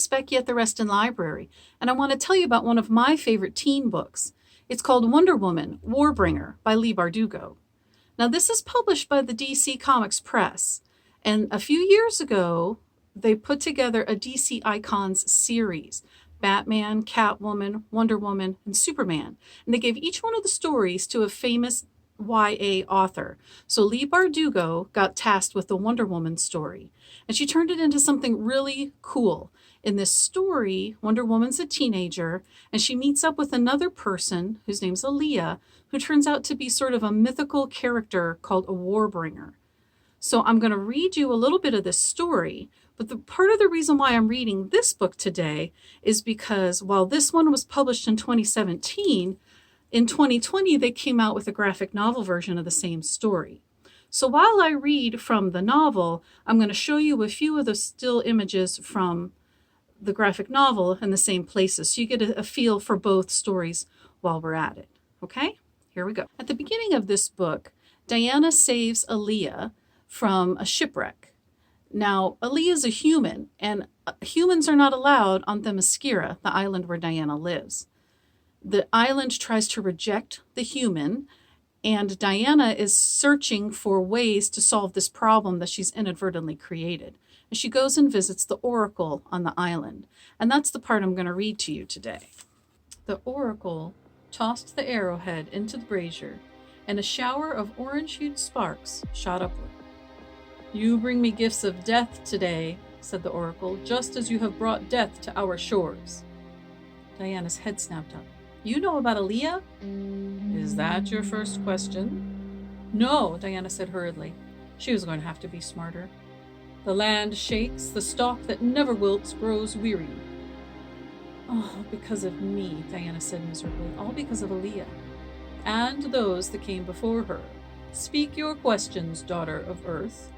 is Becky at the Reston Library, and I want to tell you about one of my favorite teen books. It's called Wonder Woman, Warbringer by Leigh Bardugo. Now, this is published by the DC Comics Press, and a few years ago, they put together a DC Icons series, Batman, Catwoman, Wonder Woman, and Superman, and they gave each one of the stories to a famous YA author. So Leigh Bardugo got tasked with the Wonder Woman story, and she turned it into something really cool. In this story, Wonder Woman's a teenager, and she meets up with another person whose name's Aaliyah, who turns out to be sort of a mythical character called a Warbringer. So I'm going to read you a little bit of this story, but the part of the reason why I'm reading this book today is because while this one was published in 2017, in 2020, they came out with a graphic novel version of the same story. So while I read from the novel, I'm going to show you a few of the still images from the graphic novel in the same places, so you get a feel for both stories while we're at it. Okay, here we go. At the beginning of this book, Diana saves Aaliyah from a shipwreck. Now, Aaliyah's a human, and humans are not allowed on Themyscira, the island where Diana lives. The island tries to reject the human, and Diana is searching for ways to solve this problem that she's inadvertently created. And she goes and visits the oracle on the island. And that's the part I'm going to read to you today. The oracle tossed the arrowhead into the brazier, and a shower of orange-hued sparks shot upward. "You bring me gifts of death today," said the oracle, "just as you have brought death to our shores." Diana's head snapped up. "You know about Aaliyah?" "Is that your first question?" "No," Diana said hurriedly. She was going to have to be smarter. "The land shakes, the stalk that never wilts grows weary." "Oh, because of me," Diana said miserably. "All because of Aaliyah." "And those that came before her. Speak your questions, daughter of Earth."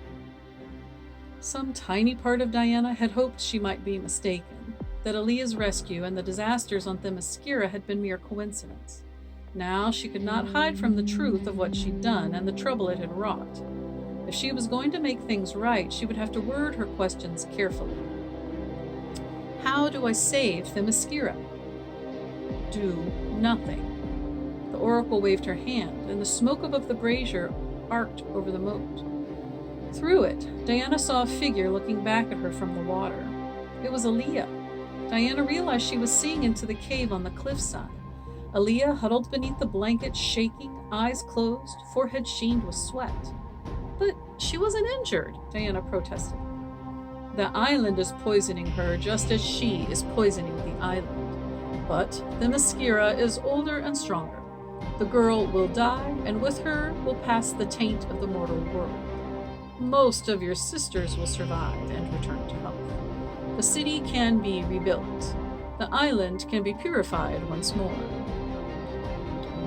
Some tiny part of Diana had hoped she might be mistaken, that Aaliyah's rescue and the disasters on Themyscira had been mere coincidence. Now she could not hide from the truth of what she'd done and the trouble it had wrought. If she was going to make things right, she would have to word her questions carefully. "How do I save Themyscira?" "Do nothing." The oracle waved her hand, and the smoke above the brazier arced over the moat. Through it, Diana saw a figure looking back at her from the water. It was Aaliyah. Diana realized she was seeing into the cave on the cliffside. Aaliyah huddled beneath the blanket, shaking, eyes closed, forehead sheened with sweat. "But she wasn't injured," Diana protested. "The island is poisoning her just as she is poisoning the island. But Themyscira is older and stronger. The girl will die, and with her will pass the taint of the mortal world. Most of your sisters will survive and return to health. The city can be rebuilt. The island can be purified once more."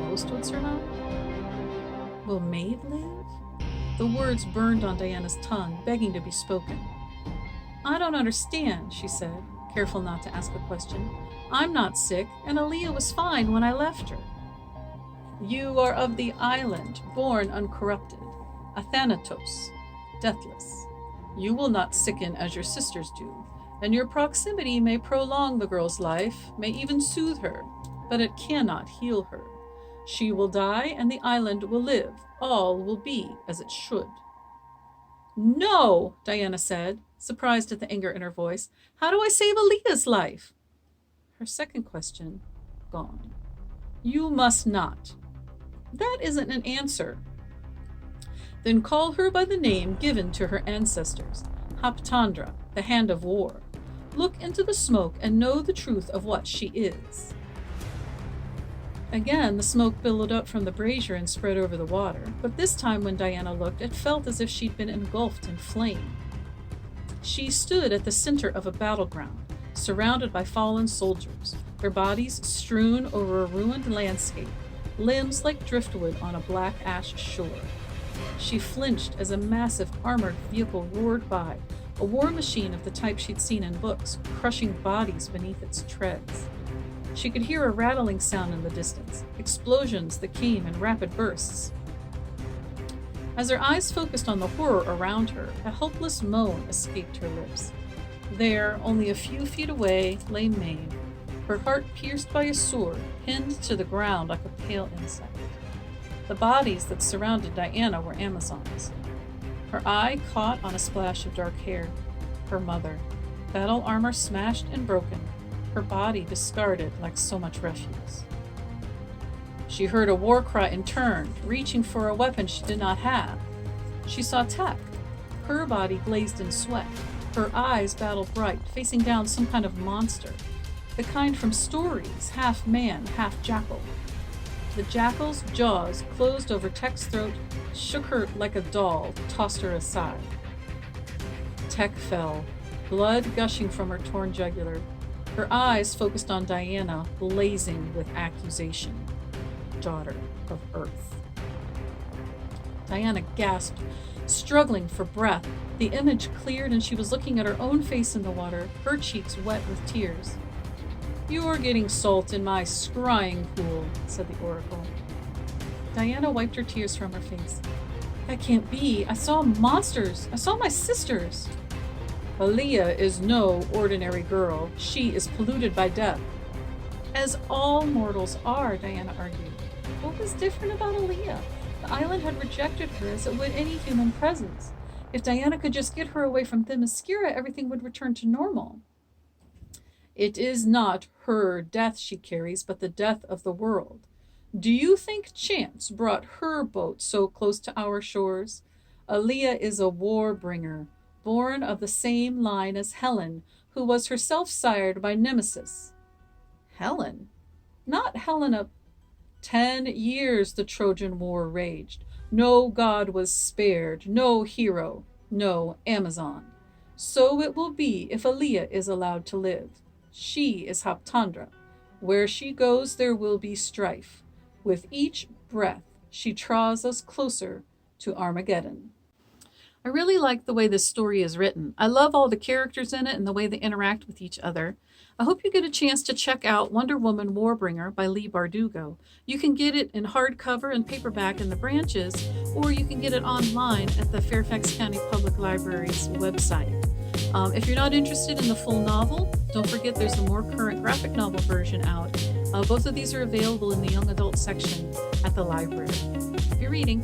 "Most would survive? Will Maeve live?" The words burned on Diana's tongue, begging to be spoken. "I don't understand," she said, careful not to ask a question. "I'm not sick, and Aaliyah was fine when I left her." "You are of the island, born uncorrupted, a Thanatos, deathless. You will not sicken as your sisters do, and your proximity may prolong the girl's life, may even soothe her, but it cannot heal her. She will die, and the island will live. All will be as it should." "No," Diana said, surprised at the anger in her voice. "How do I save Aaliyah's life?" Her second question gone. "You must not." "That isn't an answer." "Then call her by the name given to her ancestors, Haptandra, the Hand of War. Look into the smoke and know the truth of what she is." Again, the smoke billowed up from the brazier and spread over the water, but this time when Diana looked, it felt as if she'd been engulfed in flame. She stood at the center of a battleground, surrounded by fallen soldiers, their bodies strewn over a ruined landscape, limbs like driftwood on a black ash shore. She flinched as a massive armored vehicle roared by, a war machine of the type she'd seen in books, crushing bodies beneath its treads. She could hear a rattling sound in the distance, explosions that came in rapid bursts. As her eyes focused on the horror around her, a helpless moan escaped her lips. There, only a few feet away, lay Maeve, her heart pierced by a sword, pinned to the ground like a pale insect. The bodies that surrounded Diana were Amazons. Her eye caught on a splash of dark hair. Her mother, battle armor smashed and broken, her body discarded like so much refuse. She heard a war cry and turned, reaching for a weapon she did not have. She saw Tech. Her body blazed in sweat, her eyes battle bright, facing down some kind of monster, the kind from stories, half man, half jackal. The jackal's jaws closed over Tech's throat, shook her like a doll, tossed her aside. Tech fell, blood gushing from her torn jugular, her eyes focused on Diana, blazing with accusation. Daughter of Earth. Diana gasped, struggling for breath. The image cleared and she was looking at her own face in the water, her cheeks wet with tears. "You're getting salt in my scrying pool," said the oracle. Diana wiped her tears from her face. "That can't be. I saw monsters. I saw my sisters." "Aaliyah is no ordinary girl. She is polluted by death." "As all mortals are," Diana argued. What was different about Aaliyah? The island had rejected her as it would any human presence. If Diana could just get her away from Themyscira, everything would return to normal. "It is not her death she carries, but the death of the world. Do you think chance brought her boat so close to our shores? Aaliyah is a Warbringer, born of the same line as Helen, who was herself sired by Nemesis." "Helen? Not Helena." 10 years the Trojan War raged. No god was spared, no hero, no Amazon. So it will be if Aaliyah is allowed to live. She is Haptandra. Where she goes, there will be strife. With each breath, she draws us closer to Armageddon. I really like the way this story is written. I love all the characters in it and the way they interact with each other. I hope you get a chance to check out Wonder Woman Warbringer by Leigh Bardugo. You can get it in hardcover and paperback in the branches, or you can get it online at the Fairfax County Public Library's website. If you're not interested in the full novel, don't forget there's a more current graphic novel version out. Both of these are available in the young adult section at the library. Happy reading!